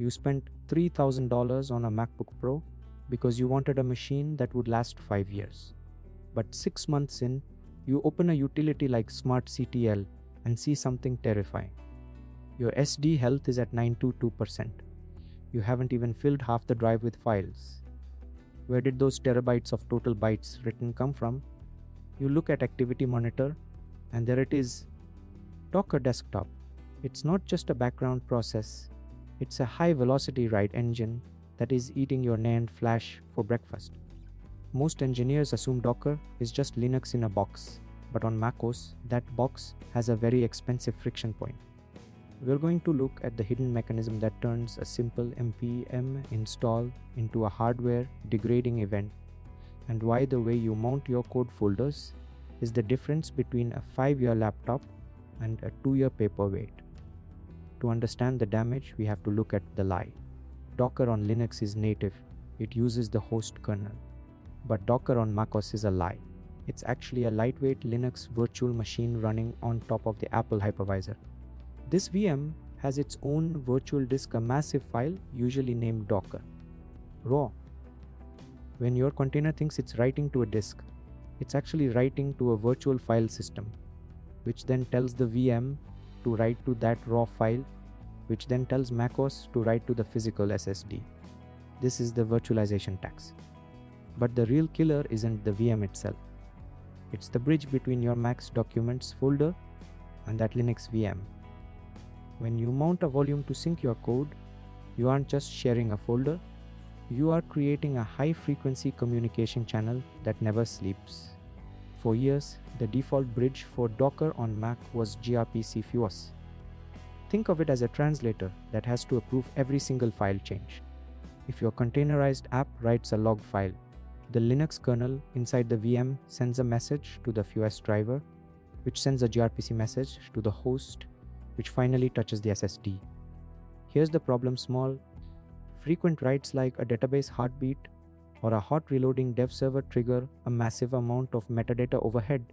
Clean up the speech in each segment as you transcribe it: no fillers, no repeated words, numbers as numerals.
You spent $3,000 on a MacBook Pro because you wanted a machine that would last 5 years. But 6 months in, you open a utility like SmartCTL and see something terrifying. Your SD health is at 922%. You haven't even filled half the drive with files. Where did those terabytes of total bytes written come from? You look at Activity Monitor, and there it is. Docker Desktop. It's not just a background process, it's a high-velocity write engine that is eating your NAND flash for breakfast. Most engineers assume Docker is just Linux in a box, but on macOS, that box has a very expensive friction point. We're going to look at the hidden mechanism that turns a simple npm install into a hardware degrading event, and why the way you mount your code folders is the difference between a 5-year laptop and a 2-year paperweight. To understand the damage, we have to look at the lie. Docker on Linux is native, it uses the host kernel. But Docker on macOS is a lie. It's actually a lightweight Linux virtual machine running on top of the Apple hypervisor. This VM has its own virtual disk, a massive file usually named Docker. Raw. When your container thinks it's writing to a disk, it's actually writing to a virtual file system, which then tells the VM to write to that raw file, which then tells macOS to write to the physical SSD. This is the virtualization tax. But the real killer isn't the VM itself. It's the bridge between your Mac's documents folder and that Linux VM. When you mount a volume to sync your code, you aren't just sharing a folder, you are creating a high-frequency communication channel that never sleeps. For years, the default bridge for Docker on Mac was gRPC FUS. Think of it as a translator that has to approve every single file change. If your containerized app writes a log file, the Linux kernel inside the VM sends a message to the FUS driver, which sends a gRPC message to the host, which finally touches the SSD. Here's the problem: small, frequent writes like a database heartbeat or a hot reloading dev server trigger a massive amount of metadata overhead.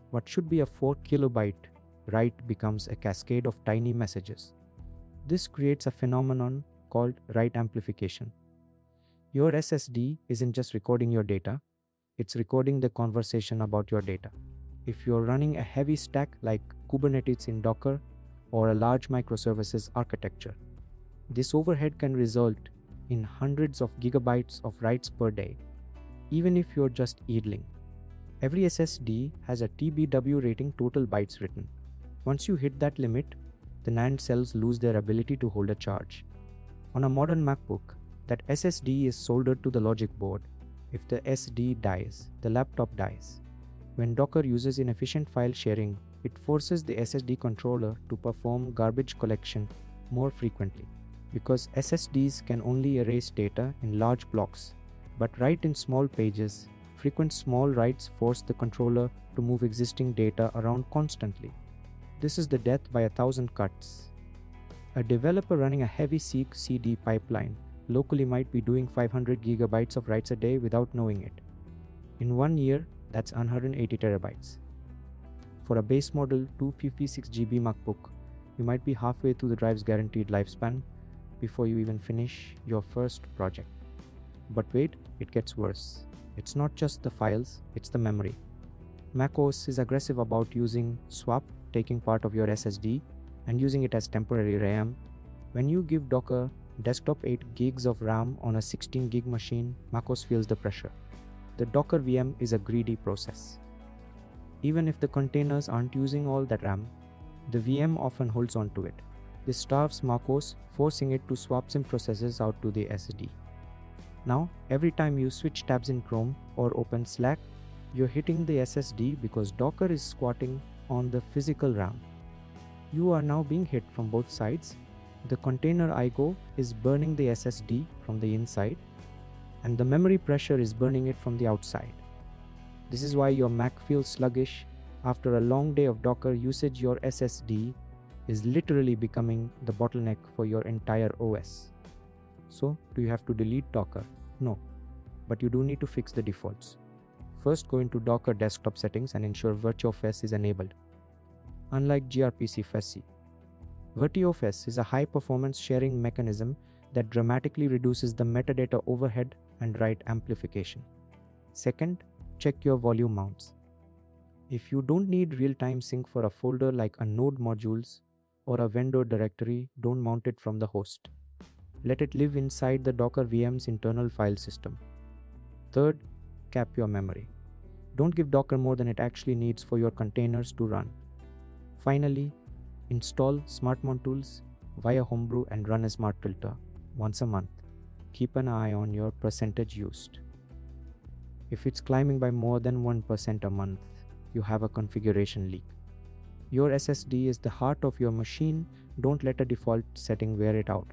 What should be a 4 kilobyte write becomes a cascade of tiny messages. This creates a phenomenon called write amplification. Your SSD isn't just recording your data, it's recording the conversation about your data. If you're running a heavy stack like Kubernetes in Docker or a large microservices architecture, this overhead can result in hundreds of gigabytes of writes per day, even if you're just idling. Every SSD has a TBW rating, total bytes written. Once you hit that limit, the NAND cells lose their ability to hold a charge. On a modern MacBook, that SSD is soldered to the logic board. If the SD dies, the laptop dies. When Docker uses inefficient file sharing, it forces the SSD controller to perform garbage collection more frequently. Because SSDs can only erase data in large blocks, but write in small pages, frequent small writes force the controller to move existing data around constantly. This is the death by 1,000 cuts. A developer running a heavy seek CD pipeline locally might be doing 500 gigabytes of writes a day without knowing it. In 1 year, that's 180 terabytes. For a base model 256 GB MacBook, you might be halfway through the drive's guaranteed lifespan before you even finish your first project. But wait, it gets worse. It's not just the files, it's the memory. macOS is aggressive about using swap, taking part of your SSD and using it as temporary RAM. When you give Docker desktop 8 gigs of RAM on a 16 gig machine, macOS feels the pressure. The Docker VM is a greedy process. Even if the containers aren't using all that RAM, the VM often holds on to it. This starves macOS, forcing it to swap some processes out to the SSD. Now, every time you switch tabs in Chrome or open Slack, you're hitting the SSD because Docker is squatting on the physical RAM. You are now being hit from both sides. The container IO is burning the SSD from the inside, and the memory pressure is burning it from the outside. This is why your Mac feels sluggish. After a long day of Docker usage, your SSD is literally becoming the bottleneck for your entire OS. So, do you have to delete Docker? No, but you do need to fix the defaults. First, go into Docker desktop settings and ensure VirtualFS is enabled. Unlike gRPC FSC, VirtualFS is a high-performance sharing mechanism that dramatically reduces the metadata overhead and write amplification. Second, check your volume mounts. If you don't need real-time sync for a folder like a node modules or a vendor directory, don't mount it from the host. Let it live inside the Docker VM's internal file system. Third, cap your memory. Don't give Docker more than it actually needs for your containers to run. Finally, install SmartMount tools via Homebrew and run a smart filter once a month. Keep an eye on your percentage used. If it's climbing by more than 1% a month, you have a configuration leak. Your SSD is the heart of your machine. Don't let a default setting wear it out.